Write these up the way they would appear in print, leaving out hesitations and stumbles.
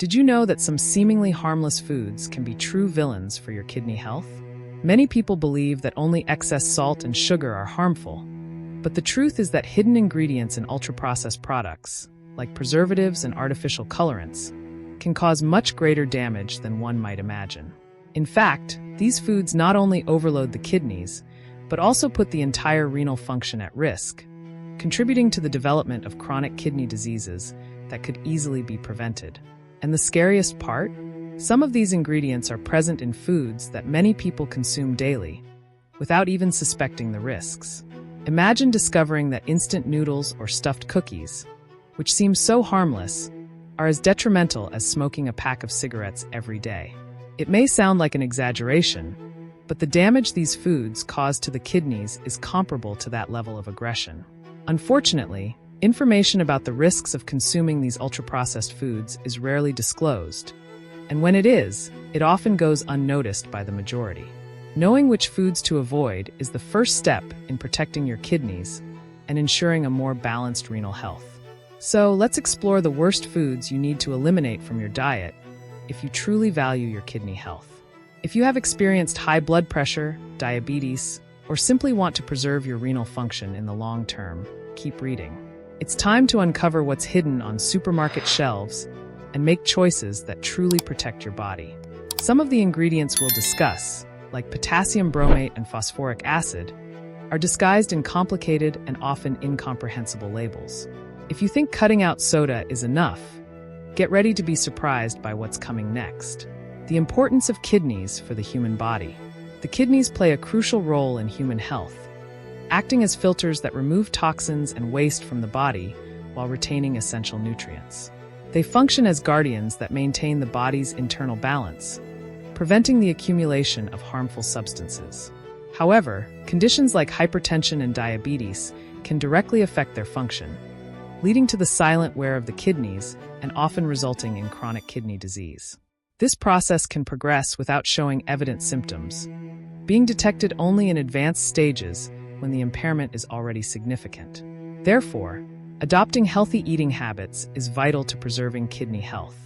Did you know that some seemingly harmless foods can be true villains for your kidney health? Many people believe that only excess salt and sugar are harmful, but the truth is that hidden ingredients in ultra-processed products, like preservatives and artificial colorants, can cause much greater damage than one might imagine. In fact, these foods not only overload the kidneys, but also put the entire renal function at risk, contributing to the development of chronic kidney diseases that could easily be prevented. And the scariest part? Some of these ingredients are present in foods that many people consume daily, without even suspecting the risks. Imagine discovering that instant noodles or stuffed cookies, which seem so harmless, are as detrimental as smoking a pack of cigarettes every day. It may sound like an exaggeration, but the damage these foods cause to the kidneys is comparable to that level of aggression. Unfortunately, information about the risks of consuming these ultra-processed foods is rarely disclosed, and when it is, it often goes unnoticed by the majority. Knowing which foods to avoid is the first step in protecting your kidneys and ensuring a more balanced renal health. So let's explore the worst foods you need to eliminate from your diet if you truly value your kidney health. If you have experienced high blood pressure, diabetes, or simply want to preserve your renal function in the long term, keep reading. It's time to uncover what's hidden on supermarket shelves and make choices that truly protect your body. Some of the ingredients we'll discuss, like potassium bromate and phosphoric acid, are disguised in complicated and often incomprehensible labels. If you think cutting out soda is enough, get ready to be surprised by what's coming next. The importance of kidneys for the human body. The kidneys play a crucial role in human health, acting as filters that remove toxins and waste from the body while retaining essential nutrients. They function as guardians that maintain the body's internal balance, preventing the accumulation of harmful substances. However, conditions like hypertension and diabetes can directly affect their function, leading to the silent wear of the kidneys and often resulting in chronic kidney disease. This process can progress without showing evident symptoms, being detected only in advanced stages when the impairment is already significant. Therefore, adopting healthy eating habits is vital to preserving kidney health.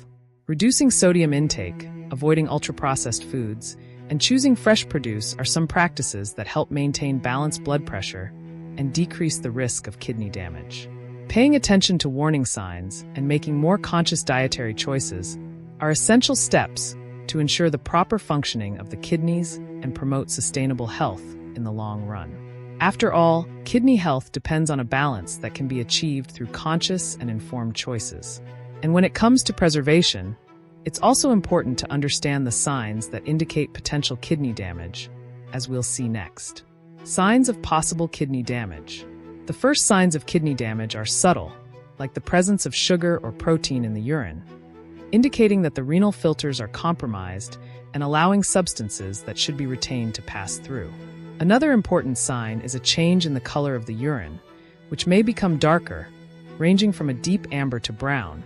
Reducing sodium intake, avoiding ultra-processed foods, and choosing fresh produce are some practices that help maintain balanced blood pressure and decrease the risk of kidney damage. Paying attention to warning signs and making more conscious dietary choices are essential steps to ensure the proper functioning of the kidneys and promote sustainable health in the long run. After all, kidney health depends on a balance that can be achieved through conscious and informed choices. And when it comes to preservation, it's also important to understand the signs that indicate potential kidney damage, as we'll see next. Signs of possible kidney damage. The first signs of kidney damage are subtle, like the presence of sugar or protein in the urine, indicating that the renal filters are compromised and allowing substances that should be retained to pass through. Another important sign is a change in the color of the urine, which may become darker, ranging from a deep amber to brown,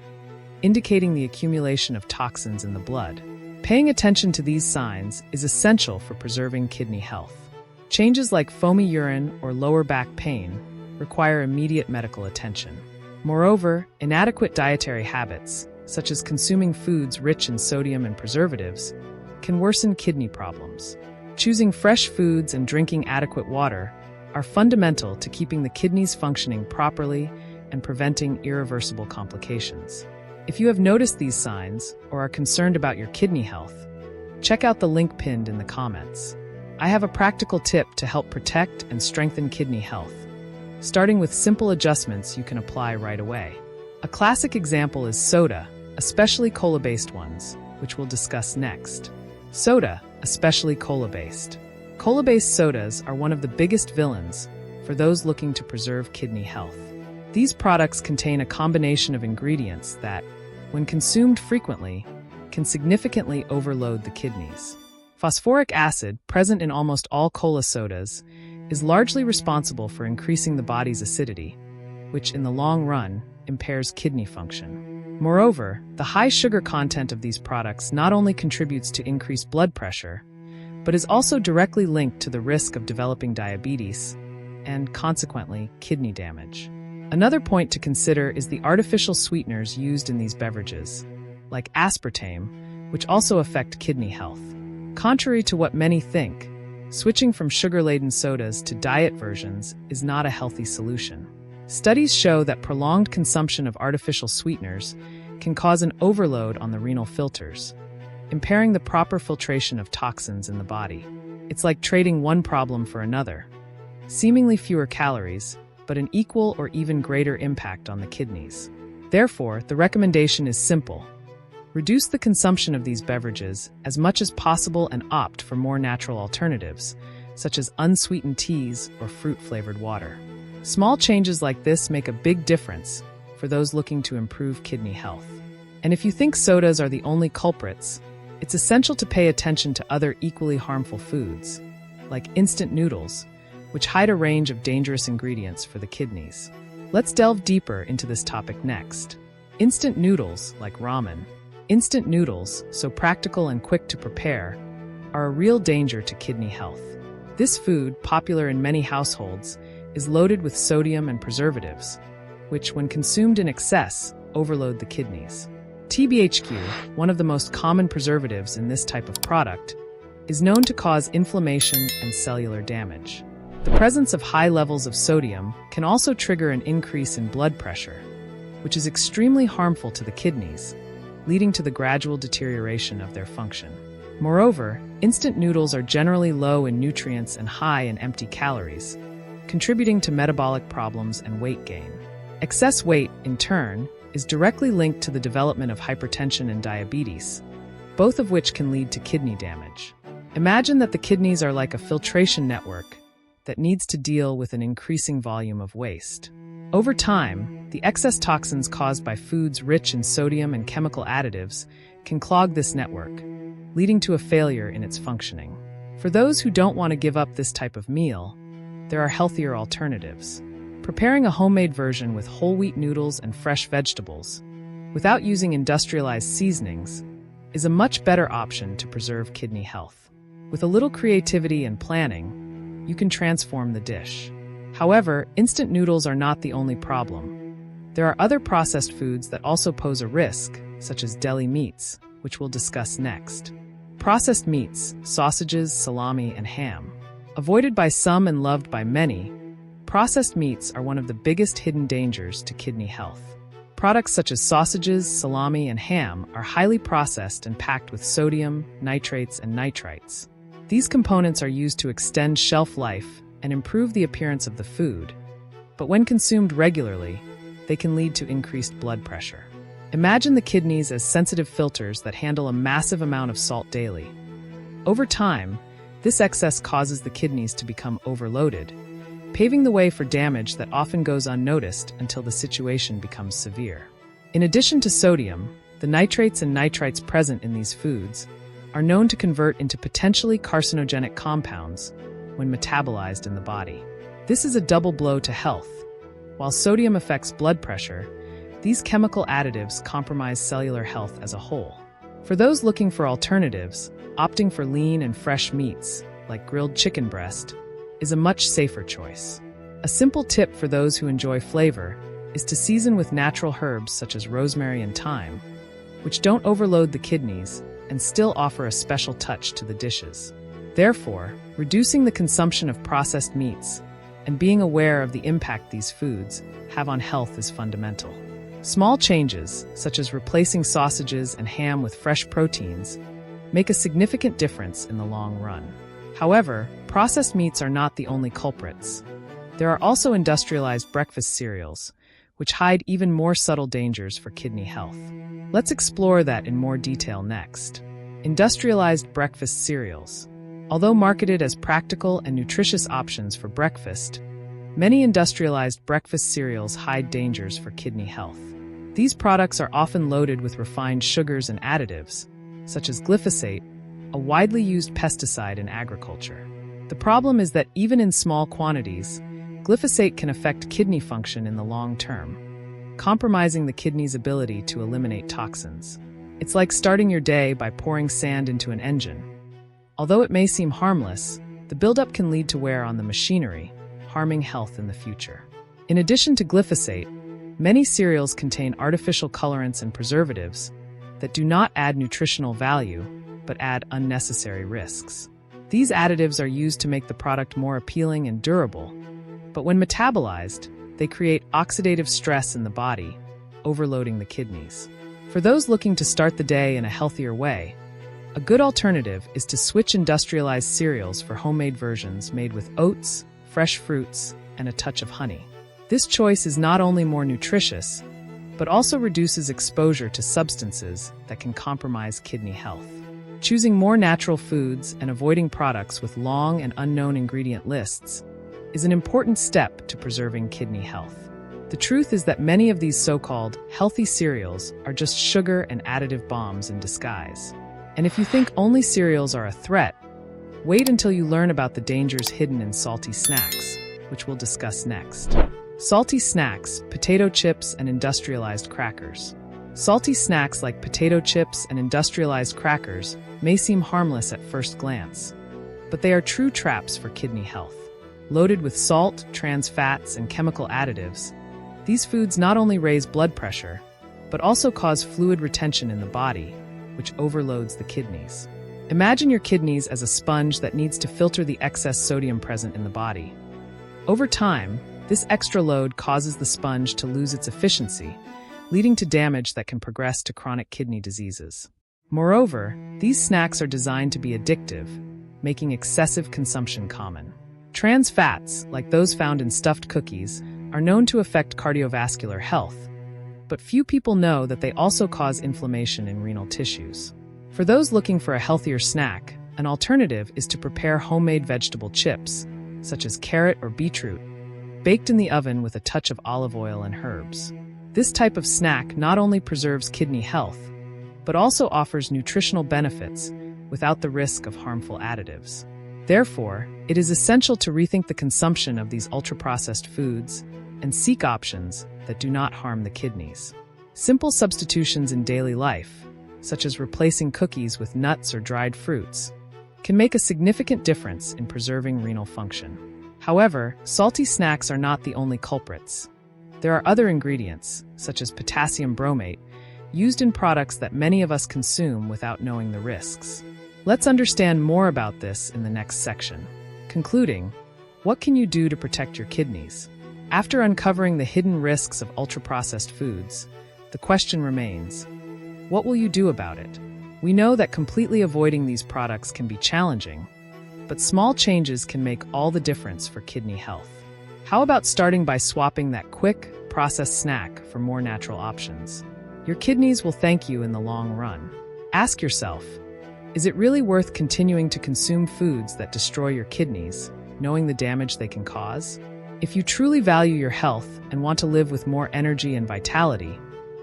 indicating the accumulation of toxins in the blood. Paying attention to these signs is essential for preserving kidney health. Changes like foamy urine or lower back pain require immediate medical attention. Moreover, inadequate dietary habits, such as consuming foods rich in sodium and preservatives, can worsen kidney problems. Choosing fresh foods and drinking adequate water are fundamental to keeping the kidneys functioning properly and preventing irreversible complications. If you have noticed these signs or are concerned about your kidney health, check out the link pinned in the comments. I have a practical tip to help protect and strengthen kidney health, starting with simple adjustments you can apply right away. A classic example is soda, especially cola-based ones, which we'll discuss next. Soda, especially cola-based. Cola-based sodas are one of the biggest villains for those looking to preserve kidney health. These products contain a combination of ingredients that, when consumed frequently, can significantly overload the kidneys. Phosphoric acid, present in almost all cola sodas, is largely responsible for increasing the body's acidity, which in the long run impairs kidney function. Moreover, the high sugar content of these products not only contributes to increased blood pressure, but is also directly linked to the risk of developing diabetes and, consequently, kidney damage. Another point to consider is the artificial sweeteners used in these beverages, like aspartame, which also affect kidney health. Contrary to what many think, switching from sugar-laden sodas to diet versions is not a healthy solution. Studies show that prolonged consumption of artificial sweeteners can cause an overload on the renal filters, impairing the proper filtration of toxins in the body. It's like trading one problem for another. Seemingly fewer calories, but an equal or even greater impact on the kidneys. Therefore, the recommendation is simple. Reduce the consumption of these beverages as much as possible and opt for more natural alternatives, such as unsweetened teas or fruit-flavored water. Small changes like this make a big difference for those looking to improve kidney health. And if you think sodas are the only culprits, it's essential to pay attention to other equally harmful foods, like instant noodles, which hide a range of dangerous ingredients for the kidneys. Let's delve deeper into this topic next. Instant noodles, like ramen. Instant noodles, so practical and quick to prepare, are a real danger to kidney health. This food, popular in many households, is loaded with sodium and preservatives, which, when consumed in excess, overload the kidneys. TBHQ, one of the most common preservatives in this type of product, is known to cause inflammation and cellular damage. The presence of high levels of sodium can also trigger an increase in blood pressure, which is extremely harmful to the kidneys, leading to the gradual deterioration of their function. Moreover, instant noodles are generally low in nutrients and high in empty calories, contributing to metabolic problems and weight gain. Excess weight, in turn, is directly linked to the development of hypertension and diabetes, both of which can lead to kidney damage. Imagine that the kidneys are like a filtration network that needs to deal with an increasing volume of waste. Over time, the excess toxins caused by foods rich in sodium and chemical additives can clog this network, leading to a failure in its functioning. For those who don't want to give up this type of meal, there are healthier alternatives. Preparing a homemade version with whole wheat noodles and fresh vegetables, without using industrialized seasonings, is a much better option to preserve kidney health. With a little creativity and planning, you can transform the dish. However, instant noodles are not the only problem. There are other processed foods that also pose a risk, such as deli meats, which we'll discuss next. Processed meats, sausages, salami, and ham. Avoided by some and loved by many, processed meats are one of the biggest hidden dangers to kidney health. Products such as sausages, salami, and ham are highly processed and packed with sodium, nitrates, and nitrites. These components are used to extend shelf life and improve the appearance of the food, but when consumed regularly, they can lead to increased blood pressure. Imagine the kidneys as sensitive filters that handle a massive amount of salt daily. Over time, this excess causes the kidneys to become overloaded, paving the way for damage that often goes unnoticed until the situation becomes severe. In addition to sodium, the nitrates and nitrites present in these foods are known to convert into potentially carcinogenic compounds when metabolized in the body. This is a double blow to health. While sodium affects blood pressure, these chemical additives compromise cellular health as a whole. For those looking for alternatives, opting for lean and fresh meats, like grilled chicken breast, is a much safer choice. A simple tip for those who enjoy flavor is to season with natural herbs such as rosemary and thyme, which don't overload the kidneys and still offer a special touch to the dishes. Therefore, reducing the consumption of processed meats and being aware of the impact these foods have on health is fundamental. Small changes, such as replacing sausages and ham with fresh proteins, make a significant difference in the long run. However, processed meats are not the only culprits. There are also industrialized breakfast cereals, which hide even more subtle dangers for kidney health. Let's explore that in more detail next. Industrialized breakfast cereals. Although marketed as practical and nutritious options for breakfast, many industrialized breakfast cereals hide dangers for kidney health. These products are often loaded with refined sugars and additives, such as glyphosate, a widely used pesticide in agriculture. The problem is that even in small quantities, glyphosate can affect kidney function in the long term, compromising the kidney's ability to eliminate toxins. It's like starting your day by pouring sand into an engine. Although it may seem harmless, the buildup can lead to wear on the machinery, harming health in the future. In addition to glyphosate, many cereals contain artificial colorants and preservatives that do not add nutritional value, but add unnecessary risks. These additives are used to make the product more appealing and durable, but when metabolized, they create oxidative stress in the body, overloading the kidneys. For those looking to start the day in a healthier way, a good alternative is to switch industrialized cereals for homemade versions made with oats, fresh fruits, and a touch of honey. This choice is not only more nutritious, but also reduces exposure to substances that can compromise kidney health. Choosing more natural foods and avoiding products with long and unknown ingredient lists is an important step to preserving kidney health. The truth is that many of these so-called healthy cereals are just sugar and additive bombs in disguise. And if you think only cereals are a threat, wait until you learn about the dangers hidden in salty snacks, which we'll discuss next. Salty snacks, potato chips, and industrialized crackers. Salty snacks like potato chips and industrialized crackers may seem harmless at first glance, but they are true traps for kidney health. Loaded with salt, trans fats, and chemical additives, these foods not only raise blood pressure, but also cause fluid retention in the body, which overloads the kidneys. Imagine your kidneys as a sponge that needs to filter the excess sodium present in the body. Over time, this extra load causes the sponge to lose its efficiency, leading to damage that can progress to chronic kidney diseases. Moreover, these snacks are designed to be addictive, making excessive consumption common. Trans fats, like those found in stuffed cookies, are known to affect cardiovascular health, but few people know that they also cause inflammation in renal tissues. For those looking for a healthier snack, an alternative is to prepare homemade vegetable chips, such as carrot or beetroot, baked in the oven with a touch of olive oil and herbs. This type of snack not only preserves kidney health, but also offers nutritional benefits without the risk of harmful additives. Therefore, it is essential to rethink the consumption of these ultra-processed foods and seek options that do not harm the kidneys. Simple substitutions in daily life, such as replacing cookies with nuts or dried fruits, can make a significant difference in preserving renal function. However, salty snacks are not the only culprits. There are other ingredients, such as potassium bromate, used in products that many of us consume without knowing the risks. Let's understand more about this in the next section. Concluding, what can you do to protect your kidneys? After uncovering the hidden risks of ultra-processed foods, the question remains, what will you do about it? We know that completely avoiding these products can be challenging, but small changes can make all the difference for kidney health. How about starting by swapping that quick, processed snack for more natural options? Your kidneys will thank you in the long run. Ask yourself, is it really worth continuing to consume foods that destroy your kidneys, knowing the damage they can cause? If you truly value your health and want to live with more energy and vitality,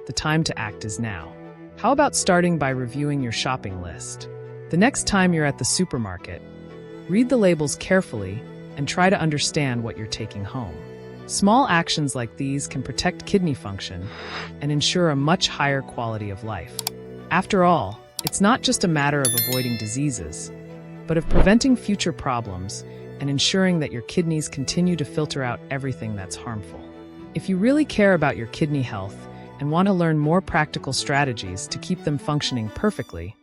the time to act is now. How about starting by reviewing your shopping list? The next time you're at the supermarket, read the labels carefully and try to understand what you're taking home. Small actions like these can protect kidney function and ensure a much higher quality of life. After all, it's not just a matter of avoiding diseases, but of preventing future problems and ensuring that your kidneys continue to filter out everything that's harmful. If you really care about your kidney health and want to learn more practical strategies to keep them functioning perfectly,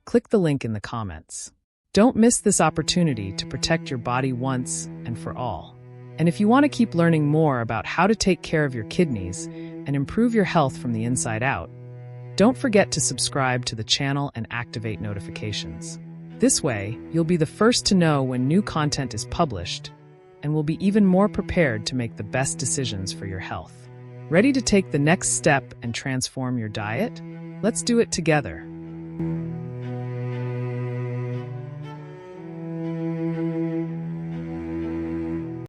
click the link in the comments. Don't miss this opportunity to protect your body once and for all. And if you want to keep learning more about how to take care of your kidneys and improve your health from the inside out, don't forget to subscribe to the channel and activate notifications. This way, you'll be the first to know when new content is published and will be even more prepared to make the best decisions for your health. Ready to take the next step and transform your diet? Let's do it together.